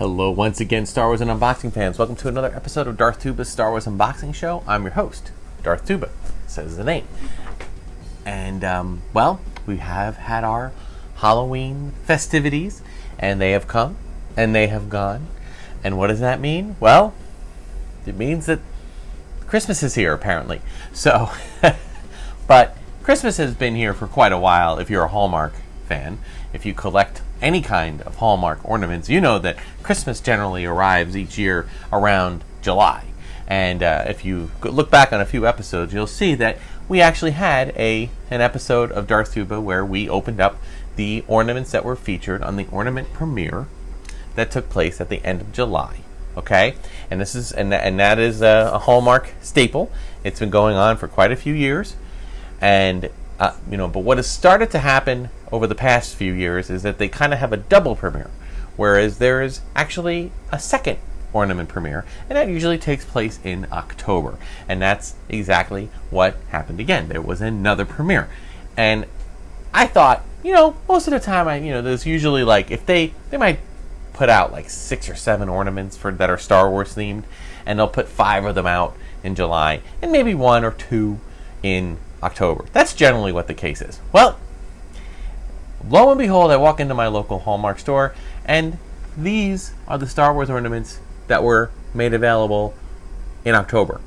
Hello once again, Star Wars and unboxing fans. Welcome to another episode of Darth Tuba's Star Wars Unboxing Show. I'm your host, Darth Tuba, says the name. And, well, we have had our Halloween festivities, and they have come, and they have gone. And what does that mean? Well, it means that Christmas is here, apparently. So, but Christmas has been here for quite a while if you're a Hallmark fan. If you collect any kind of Hallmark ornaments, you know that Christmas generally arrives each year around July. And if you look back on a few episodes, you'll see that we actually had an episode of Darth Tuba where we opened up the ornaments that were featured on the ornament premiere that took place at the end of July. Okay, and this is and that is a Hallmark staple. It's been going on for quite a few years, and but what has started to happen over the past few years is that they kind of have a double premiere, whereas there is actually a second ornament premiere, and that usually takes place in October. And that's exactly what happened again. There was another premiere, and I thought, most of the time, there's usually like if they might put out like 6 or 7 ornaments that are Star Wars themed, and they'll put 5 of them out in July, and maybe 1 or 2 in October. That's generally what the case is. Well, lo and behold, I walk into my local Hallmark store, and these are the Star Wars ornaments that were made available in October.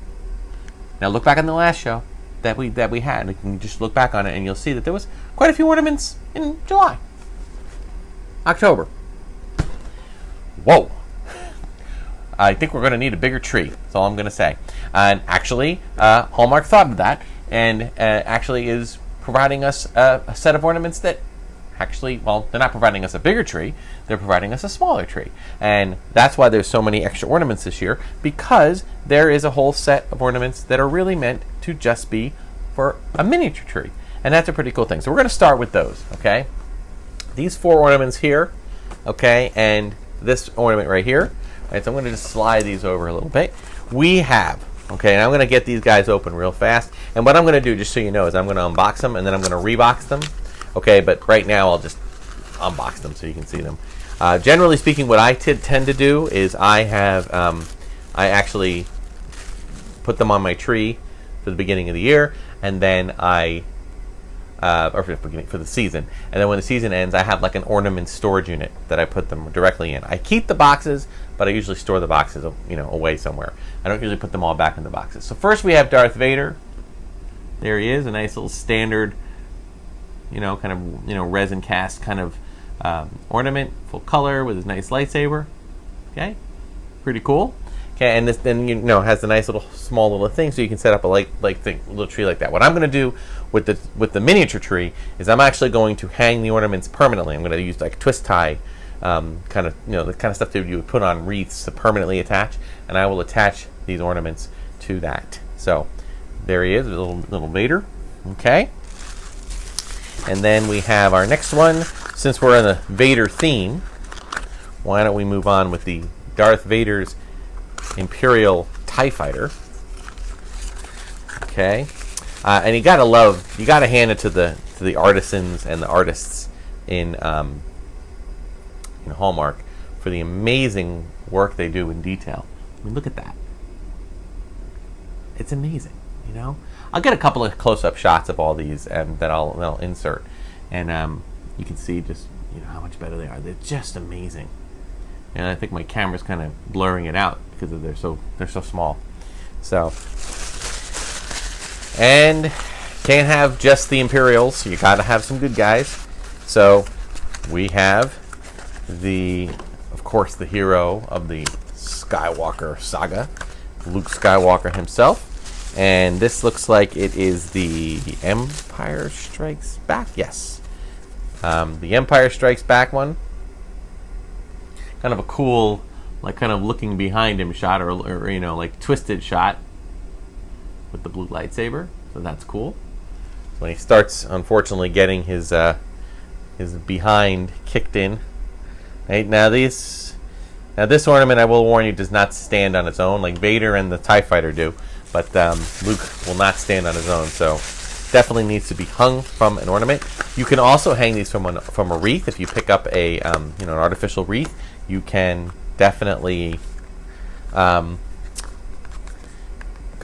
Now look back on the last show that we had. You can just look back on it, and you'll see that there was quite a few ornaments in July. October. Whoa. I think we're going to need a bigger tree. That's all I'm going to say. And actually, Hallmark thought of that, and actually is providing us a set of ornaments that actually, they're not providing us a bigger tree, they're providing us a smaller tree. And that's why there's so many extra ornaments this year, because there is a whole set of ornaments that are really meant to just be for a miniature tree. And that's a pretty cool thing. So we're going to start with those, okay? These 4 ornaments here, okay, and this ornament right here. All right, so I'm going to just slide these over a little bit. We have, okay, and I'm going to get these guys open real fast. And what I'm going to do, just so you know, is I'm going to unbox them, and then I'm going to rebox them. Okay, but right now I'll just unbox them so you can see them. Generally speaking, what I tend to do is I actually put them on my tree for the beginning of the year, and then or for the season. And then when the season ends, I have like an ornament storage unit that I put them directly in. I keep the boxes, but I usually store the boxes, away somewhere. I don't usually put them all back in the boxes. So first we have Darth Vader. There he is, a nice little standard, resin cast kind of ornament, full color with his nice lightsaber. Okay, pretty cool. Okay, and this then has a nice small little thing, so you can set up a little tree like that. What I'm going to do with the miniature tree is I'm actually going to hang the ornaments permanently. I'm going to use like twist tie, the kind of stuff that you would put on wreaths to permanently attach, and I will attach these ornaments to that. So there he is, a little Vader. Okay. And then we have our next one. Since we're in the Vader theme, why don't we move on with the Darth Vader's Imperial TIE Fighter. Okay. And you gotta hand it to the artisans and the artists in Hallmark for the amazing work they do in detail. I mean, look at that. It's amazing, I'll get a couple of close-up shots of all these that I'll insert, and you can see just how much better they are. They're just amazing, and I think my camera's kind of blurring it out because they're so small. So, and can't have just the Imperials. So you got to have some good guys. So we have of course, the hero of the Skywalker saga, Luke Skywalker himself. And this looks like it is the Empire Strikes Back. Yes. The Empire Strikes Back one. Kind of a cool, kind of looking behind him shot, or twisted shot with the blue lightsaber. So that's cool. When he starts, unfortunately, getting his behind kicked in. Right, now this ornament, I will warn you, does not stand on its own like Vader and the TIE Fighter do. But Luke will not stand on his own, so definitely needs to be hung from an ornament. You can also hang these from a wreath. If you pick up an artificial wreath, you can definitely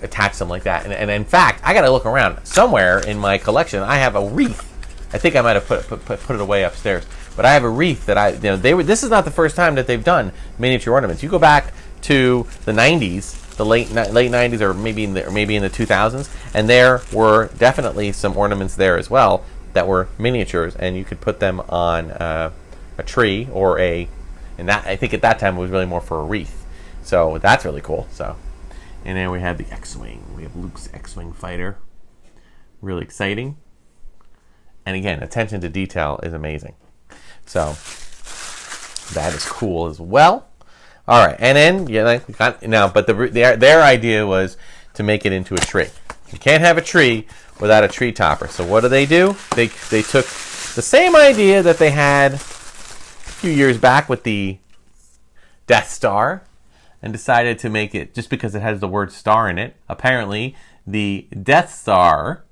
attach them like that. And in fact, I got to look around. Somewhere in my collection, I have a wreath. I think I might have put it away upstairs. But I have a wreath that this is not the first time that they've done miniature ornaments. You go back to the 90s, the late 90s, or maybe in the 2000s, and there were definitely some ornaments there as well that were miniatures, and you could put them on a tree or and that, I think at that time it was really more for a wreath. So that's really cool. So, and then we have the X-Wing. We have Luke's X-Wing fighter. Really exciting. And again, attention to detail is amazing. So that is cool as well. All right, and then but their idea was to make it into a tree. You can't have a tree without a tree topper. So what do? They took the same idea that they had a few years back with the Death Star and decided to make it, just because it has the word star in it, apparently the Death Star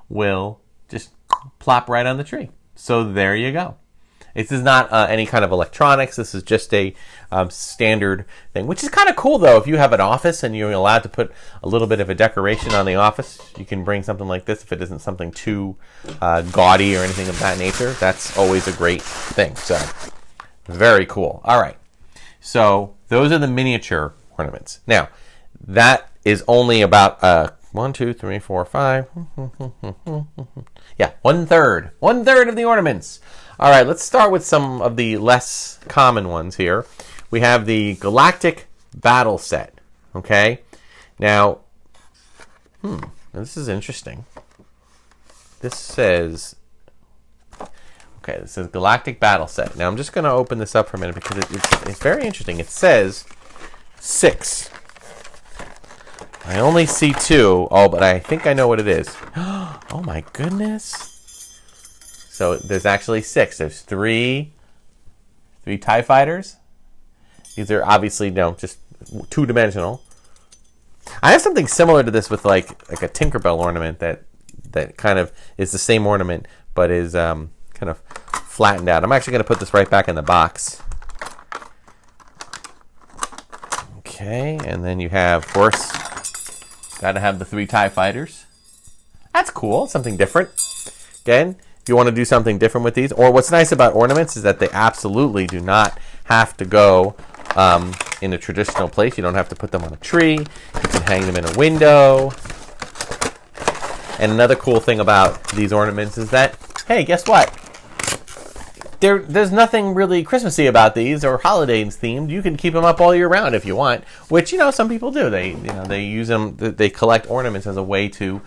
will just plop right on the tree. So there you go. This is not any kind of electronics. This is just a standard thing, which is kind of cool, though. If you have an office and you're allowed to put a little bit of a decoration on the office, you can bring something like this if it isn't something too gaudy or anything of that nature. That's always a great thing. So very cool. All right. So those are the miniature ornaments. Now, that is only about 1, 2, 3, 4, 5. Yeah, 1/3. 1/3 of the ornaments. All right, let's start with some of the less common ones here. We have the Galactic battle set. Okay, now, this is interesting. This says Galactic battle set. Now I'm just going to open this up for a minute because it's very interesting. It says 6. I only see 2. Oh, but I think I know what it is. Oh my goodness. So there's actually 6. There's 3 TIE fighters. These are obviously just 2-dimensional. I have something similar to this with like a Tinkerbell ornament that kind of is the same ornament but is kind of flattened out. I'm actually going to put this right back in the box. Okay, and then you have, of course, got to have the 3 TIE fighters. That's cool. Something different. Again, if you want to do something different with these, or what's nice about ornaments is that they absolutely do not have to go in a traditional place. You don't have to put them on a tree. You can hang them in a window. And another cool thing about these ornaments is that, hey, guess what? There's nothing really Christmassy about these or holidays themed. You can keep them up all year round if you want, which some people do. They use them. They collect ornaments as a way to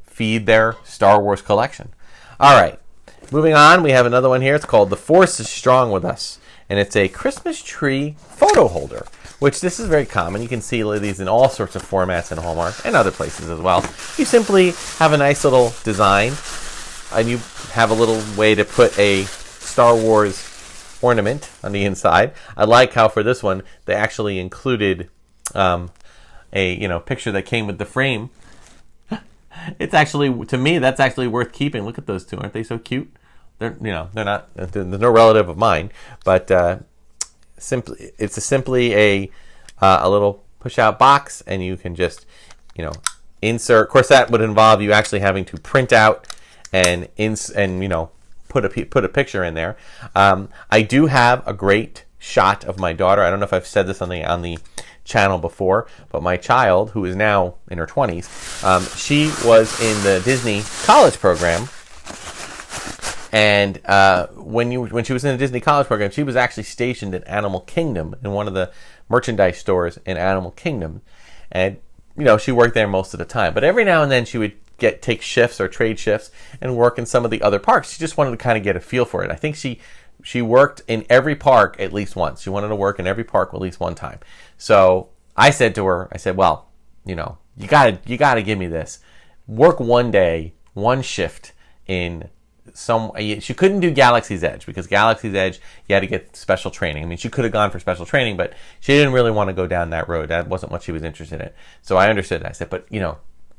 feed their Star Wars collection. All right, moving on. We have another one here. It's called "The Force is Strong with Us," and it's a Christmas tree photo holder. Which this is very common. You can see these in all sorts of formats in Hallmark and other places as well. You simply have a nice little design, and you have a little way to put a Star Wars ornament on the inside. I like how for this one they actually included a picture that came with the frame. It's actually, to me, that's actually worth keeping. Look at those two, aren't they so cute? They're not. They're no relative of mine, but it's simply a little push-out box, and you can just insert. Of course, that would involve you actually having to print out and put a picture in there. I do have a great shot of my daughter. I don't know if I've said this on the channel before, but my child, who is now in her 20s, she was in the Disney college program, and when she was in the Disney college program, she was actually stationed at Animal Kingdom in one of the merchandise stores in Animal Kingdom, and she worked there most of the time. But every now and then she would take shifts or trade shifts and work in some of the other parks. She just wanted to kind of get a feel for it. I think she worked in every park at least once. She wanted to work in every park at least one time. So I said to her, well, you gotta give me this. Work one day, one shift in some. She couldn't do Galaxy's Edge because Galaxy's Edge, you had to get special training. I mean, she could have gone for special training, but she didn't really want to go down that road. That wasn't what she was interested in. So I understood. I said, but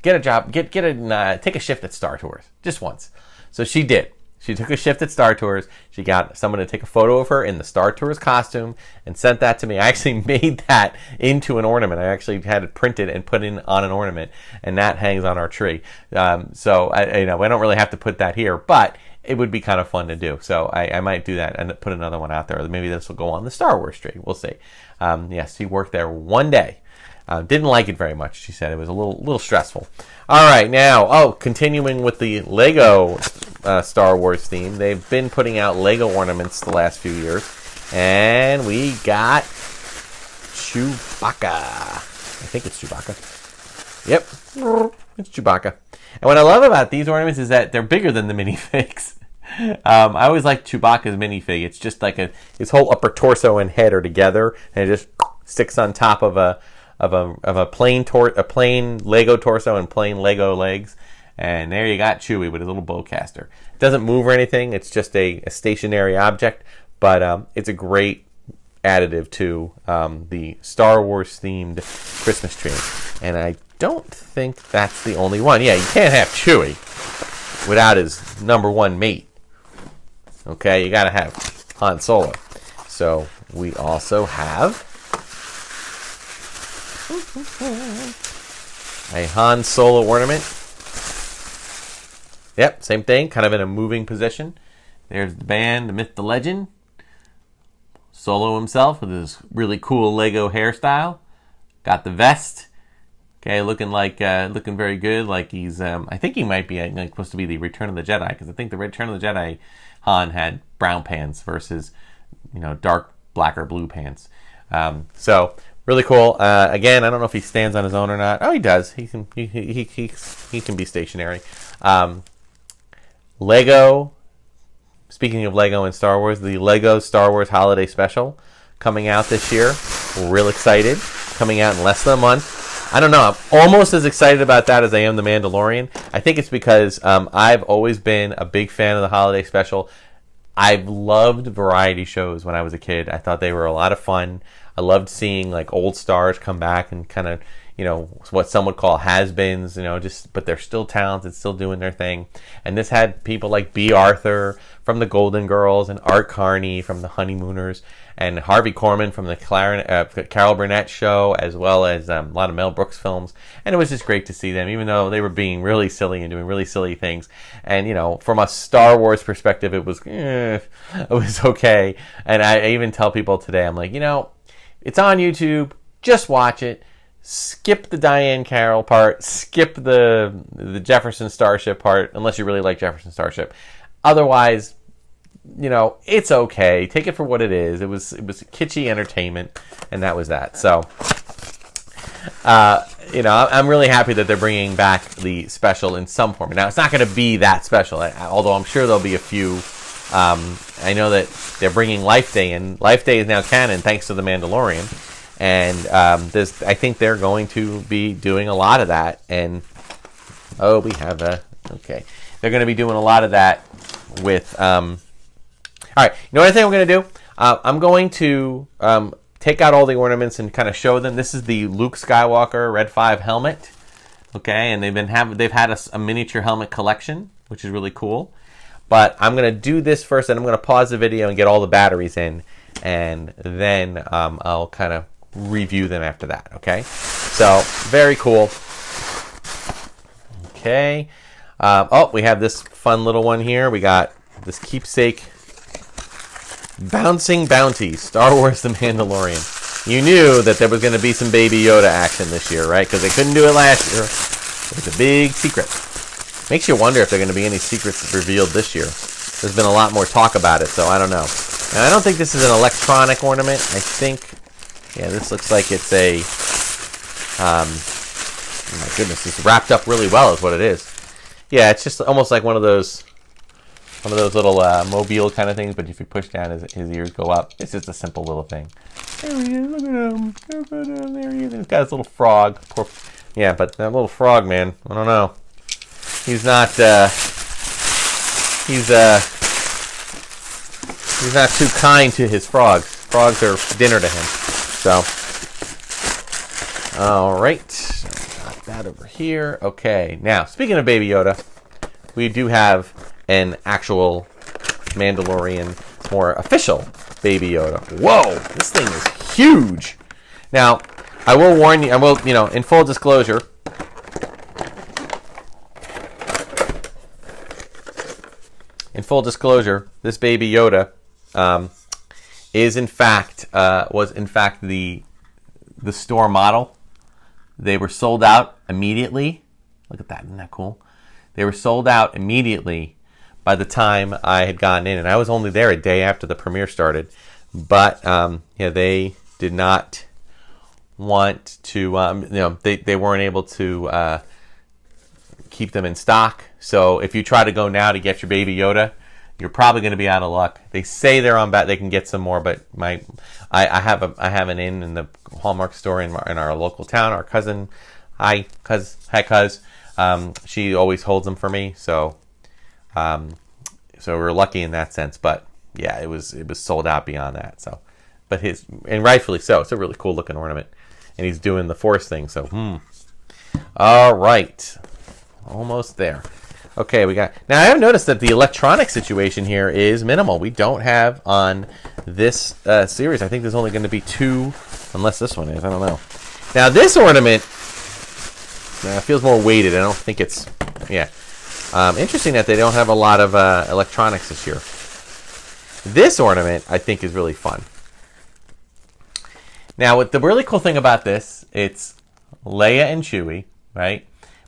get a job, take a shift at Star Tours just once. So she did. She took a shift at Star Tours. She got someone to take a photo of her in the Star Tours costume and sent that to me. I actually made that into an ornament. I actually had it printed and put in on an ornament, and that hangs on our tree. So I don't really have to put that here, but it would be kind of fun to do. So I might do that and put another one out there. Or maybe this will go on the Star Wars tree. We'll see. Yes, she worked there one day. Didn't like it very much. She said it was a little stressful. All right, now, continuing with the Lego Star Wars theme. They've been putting out Lego ornaments the last few years. And we got Chewbacca. I think it's Chewbacca. Yep, it's Chewbacca. And what I love about these ornaments is that they're bigger than the minifigs. I always like Chewbacca's minifig. It's just like his whole upper torso and head are together, and it just sticks on top of a plain Lego torso and plain Lego legs. And there you got Chewie with his little bowcaster. It doesn't move or anything. It's just a stationary object, but it's a great additive to the Star Wars themed Christmas tree. And I don't think that's the only one. Yeah, you can't have Chewie without his number one mate. Okay, you gotta have Han Solo. So we also have a Han Solo ornament. Yep, same thing, kind of in a moving position. There's the band, the myth, the legend. Solo himself with his really cool Lego hairstyle. Got the vest. Okay, looking very good. Like he's, I think he might be supposed to be the Return of the Jedi, because I think the Return of the Jedi Han had brown pants versus, dark black or blue pants. So really cool. Again, I don't know if he stands on his own or not. Oh, he does. He can be stationary. Lego. Speaking of Lego and Star Wars, the Lego Star Wars Holiday Special coming out this year. We're real excited. Coming out in less than a month. I don't know. I'm almost as excited about that as I am the Mandalorian. I think it's because I've always been a big fan of the Holiday Special. I've loved variety shows when I was a kid. I thought they were a lot of fun. I loved seeing old stars come back and kind of, what some would call has-beens, but they're still talented, still doing their thing. And this had people like B. Arthur from the Golden Girls and Art Carney from the Honeymooners and Harvey Korman from the Carol Burnett show, as well as a lot of Mel Brooks films. And it was just great to see them, even though they were being really silly and doing really silly things. And, from a Star Wars perspective, it was okay. And I even tell people today, I'm like, it's on YouTube, just watch it. Skip the Diane Carroll part. Skip the Jefferson Starship part, unless you really like Jefferson Starship. Otherwise, it's okay. Take it for what it is. It was kitschy entertainment, and that was that. So, I'm really happy that they're bringing back the special in some form. Now, it's not going to be that special, although I'm sure there'll be a few. I know that they're bringing Life Day in. Life Day is now canon thanks to The Mandalorian. And I think they're going to be doing a lot of that. And, we have okay. They're going to be doing a lot of that with, all right, you know what I think I'm going to do? I'm going to take out all the ornaments and kind of show them. This is the Luke Skywalker Red 5 helmet. Okay, and they've had a miniature helmet collection, which is really cool. But I'm going to do this first, and I'm going to pause the video and get all the batteries in. And then I'll kind of review them after that, okay? So, very cool. Okay. We have this fun little one here. We got this keepsake Bouncing Bounty, Star Wars The Mandalorian. You knew that there was going to be some Baby Yoda action this year, right? Because they couldn't do it last year. It was a big secret. Makes you wonder if there are going to be any secrets revealed this year. There's been a lot more talk about it, so I don't know. And I don't think this is an electronic ornament. I think... Yeah, this looks like it's a, oh my goodness, it's wrapped up really well is what it is. Yeah, it's just almost like one of those little mobile kind of things, but if you push down, his ears go up. It's just a simple little thing. There he is, look at him. There he is. He's got his little frog. Yeah, but that little frog, man, I don't know. He's not too kind to his frogs. Frogs are dinner to him. So, all right, got that over here. Okay, now speaking of Baby Yoda, we do have an actual Mandalorian, more official Baby Yoda. Whoa, this thing is huge. Now, I will warn you, in full disclosure, this Baby Yoda was in fact the store model. They were sold out immediately. Look at that, isn't that cool? They were sold out immediately by the time I had gotten in, and I was only there a day after the premiere started. But they did not want to. They weren't able to keep them in stock. So if you try to go now to get your Baby Yoda, you're probably going to be out of luck. They say they're on bat. They can get some more, but I have an in the Hallmark store in our local town. Our cousin, she always holds them for me. So we're lucky in that sense. But yeah, it was sold out beyond that. So, and rightfully so. It's a really cool looking ornament, and he's doing the Force thing. So, all right, almost there. Okay, now I have noticed that the electronic situation here is minimal. We don't have on this series. I think there's only going to be 2, unless this one is. I don't know. Now this ornament feels more weighted. I don't think it's interesting that they don't have a lot of electronics this year. This ornament I think is really fun. Now, what the really cool thing about this, it's Leia and Chewie, right?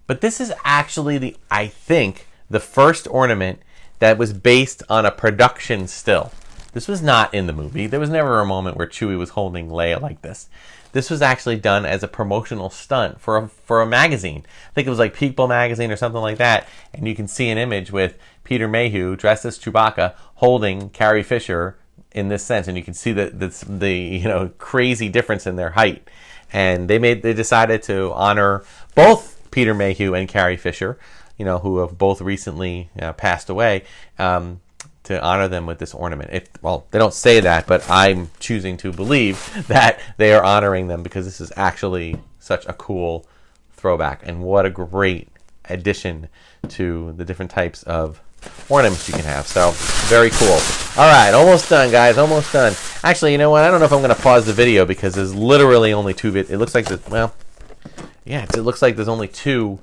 But this is actually I think the first ornament that was based on a production still. This was not in the movie. There was never a moment where Chewie was holding Leia like this. This was actually done as a promotional stunt for a magazine. I think it was like People magazine or something like that. And you can see an image with Peter Mayhew dressed as Chewbacca holding Carrie Fisher in this sense, and you can see the crazy difference in their height. And they decided to honor both Peter Mayhew and Carrie Fisher, who have both recently passed away, to honor them with this ornament. They don't say that, but I'm choosing to believe that they are honoring them because this is actually such a cool throwback, and what a great addition to the different types of ornaments you can have. So, very cool. All right, almost done, guys. Almost done. Actually, you know what? I don't know if I'm going to pause the video because there's literally only 2 bits. It looks like it looks like there's only 2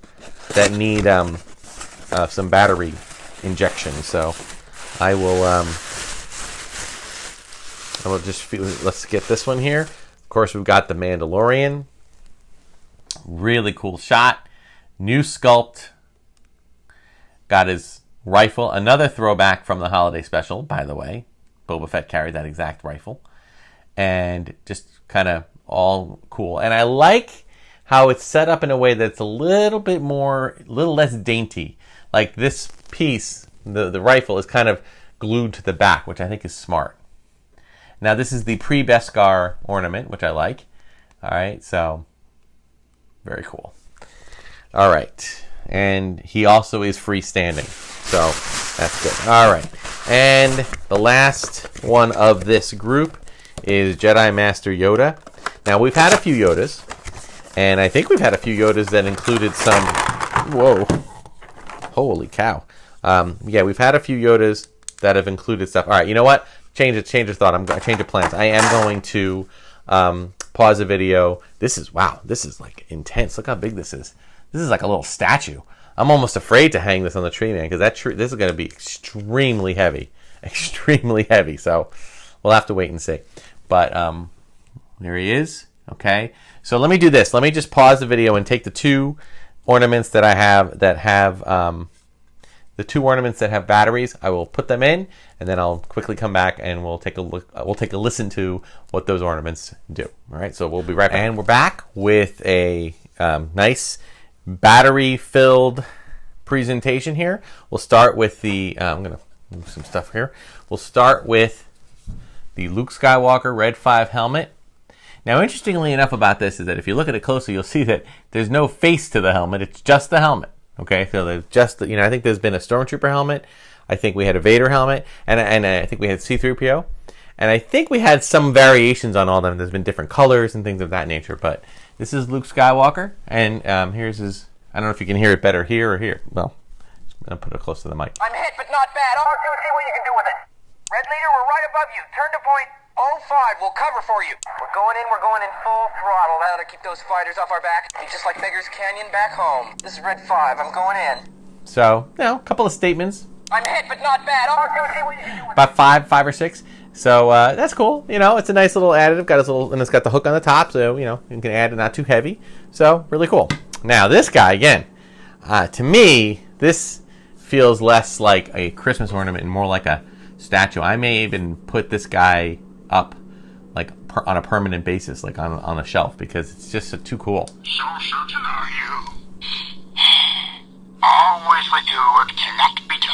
that need some battery injection. So I will let's get this one here. Of course, we've got the Mandalorian. Really cool shot. New sculpt. Got his rifle. Another throwback from the holiday special, by the way. Boba Fett carried that exact rifle. And just kind of all cool. And I like how it's set up in a way that's a little less dainty. Like this piece, the rifle is kind of glued to the back, which I think is smart. Now this is the pre-Beskar ornament, which I like. All right, so very cool. All right, and he also is freestanding, so that's good. All right, and the last one of this group is Jedi Master Yoda. Now we've had a few Yodas. And I think we've had a few Yodas that included some... Whoa. Holy cow. We've had a few Yodas that have included stuff. All right, you know what? Change of thought. Change of plans. I am going to pause the video. This is like intense. Look how big this is. This is like a little statue. I'm almost afraid to hang this on the tree, man, because this is going to be extremely heavy. Extremely heavy. So we'll have to wait and see. But there he is. Okay, so let me do this. Let me just pause the video and take the 2 ornaments that I have the 2 ornaments that have batteries. I will put them in, and then I'll quickly come back and we'll take a look. We'll take a listen to what those ornaments do. All right, so we'll be right back. And we're back with a nice battery-filled presentation here. We'll start with the. I'm gonna move some stuff here. We'll start with the Luke Skywalker Red 5 helmet. Now, interestingly enough about this is that if you look at it closely, you'll see that there's no face to the helmet. It's just the helmet. Okay, so there's just, I think there's been a Stormtrooper helmet. I think we had a Vader helmet. And I think we had C-3PO. And I think we had some variations on all of them. There's been different colors and things of that nature. But this is Luke Skywalker. And here's his, I don't know if you can hear it better here or here. Well, gonna put it close to the mic. I'm hit, but not bad. I'll see what you can do with it. Red leader, we're right above you. Turn to point 05. We'll cover for you. We're going in full throttle. That'll keep those fighters off our back. Be just like Beggars Canyon back home. This is Red 5. I'm going in. So, you know, a couple of statements. I'm hit, but not bad. I'll see what you can do with it. About five or six. So that's cool. You know, it's a nice little additive. Got his little, and it's got the hook on the top, so you know you can add it, not too heavy. So really cool. Now this guy again, to me, this feels less like a Christmas ornament and more like a statue. I may even put this guy up like on a permanent basis, like on a shelf, because it's just too cool. So certain are you? Always with you what cannot be done.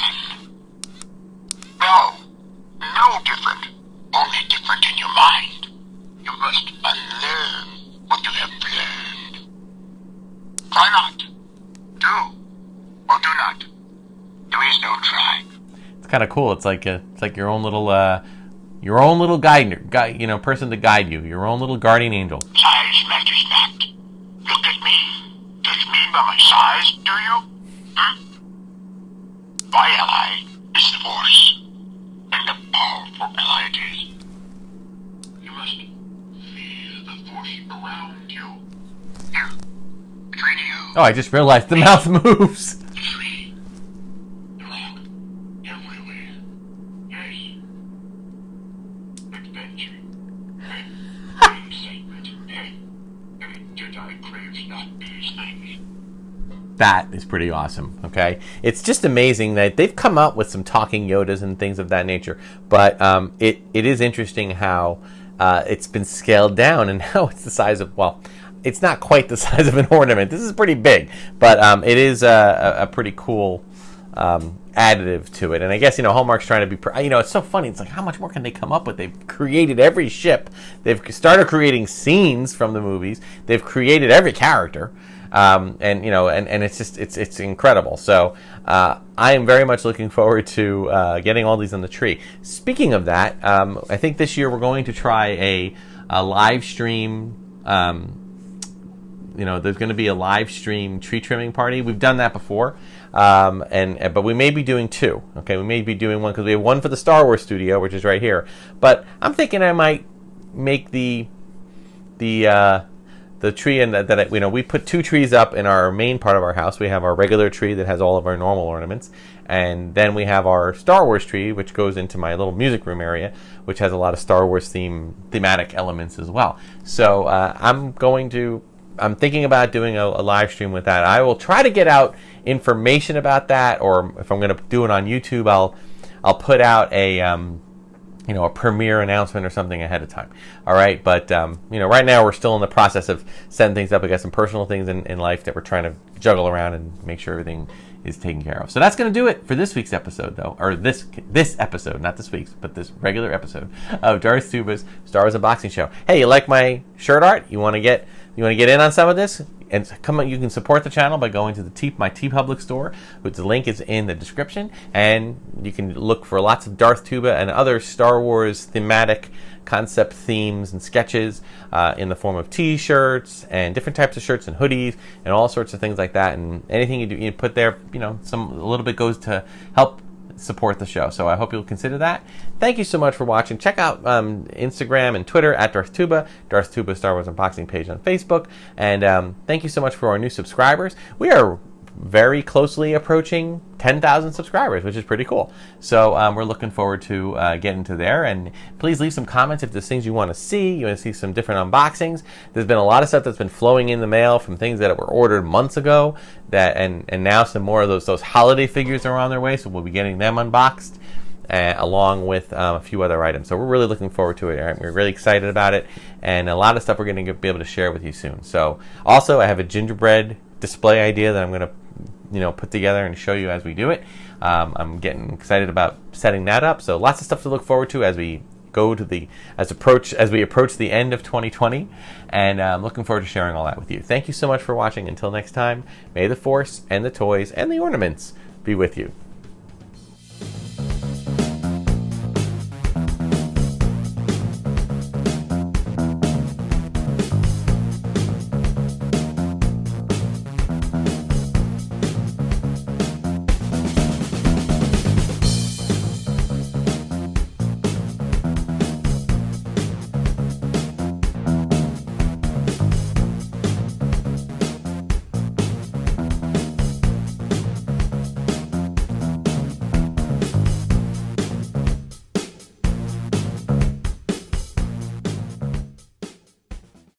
No different. Only different in your mind. You must unlearn what you have learned. Try not. Do or do not. There is no try. It's kind of cool. It's like your own little guide, you know, person to guide you. Your own little guardian angel. Size matters not. Look at me. Judge me by my size, do you? My ally is the Force, and a powerful ally it is. You must feel the Force around you. Here, between you. Oh, I just realized the mouth moves. Free. Rock. Everywhere. Yes. Adventure. And excitement. And Jedi craves not these things. That is pretty awesome, okay? It's just amazing that they've come up with some talking Yodas and things of that nature, but it is interesting how it's been scaled down, and now it's the size of, well, it's not quite the size of an ornament. This is pretty big, but it is a pretty cool additive to it. And I guess, you know, Hallmark's trying to be, you know, it's so funny. It's like, how much more can they come up with? They've created every ship. They've started creating scenes from the movies. They've created every character. And you know, and it's just it's incredible. So I am very much looking forward to getting all these on the tree. Speaking of that, I think this year we're going to try a live stream. You know, there's going to be a live stream tree trimming party. We've done that before, but we may be doing two. Okay, we may be doing one because we have one for the Star Wars studio, which is right here. But I'm thinking I might make the tree, and that you know, we put two trees up in our main part of our house. We have our regular tree that has all of our normal ornaments, and then we have our Star Wars tree, which goes into my little music room area, which has a lot of Star Wars thematic elements as well. So I'm thinking about doing a live stream with that. I will try to get out information about that, or if I'm going to do it on YouTube, I'll put out a premiere announcement or something ahead of time. All right, but you know, right now we're still in the process of setting things up. We got some personal things in life that we're trying to juggle around and make sure everything is taken care of. So that's going to do it for this week's episode, though, or this episode, not this week's, but this regular episode of Darth Tuba's Star Wars Unboxing Show. Hey, you like my shirt art? You want to get in on some of this? And come on, you can support the channel by going to my TeePublic store, which the link is in the description, and you can look for lots of Darth Tuba and other Star Wars thematic concept themes and sketches in the form of T-shirts and different types of shirts and hoodies and all sorts of things like that. And anything you put there, you know, a little bit goes to help support the show. So I hope you'll consider that. Thank you so much for watching. Check out Instagram and Twitter at Darth Tuba Star Wars Unboxing page on Facebook. And thank you so much for our new subscribers. We are very closely approaching 10,000 subscribers, which is pretty cool. So we're looking forward to getting to there. And please leave some comments if there's things you want to see. You want to see some different unboxings. There's been a lot of stuff that's been flowing in the mail from things that were ordered months ago. And now some more of those holiday figures are on their way. So we'll be getting them unboxed along with a few other items. So we're really looking forward to it. Right? We're really excited about it. And a lot of stuff we're going to be able to share with you soon. So also I have a gingerbread display idea that I'm going to put together and show you as we do it. I'm getting excited about setting that up. So lots of stuff to look forward to as we go to as we approach the end of 2020, and I'm looking forward to sharing all that with you. Thank you so much for watching. Until next time, may the Force and the toys and the ornaments be with you.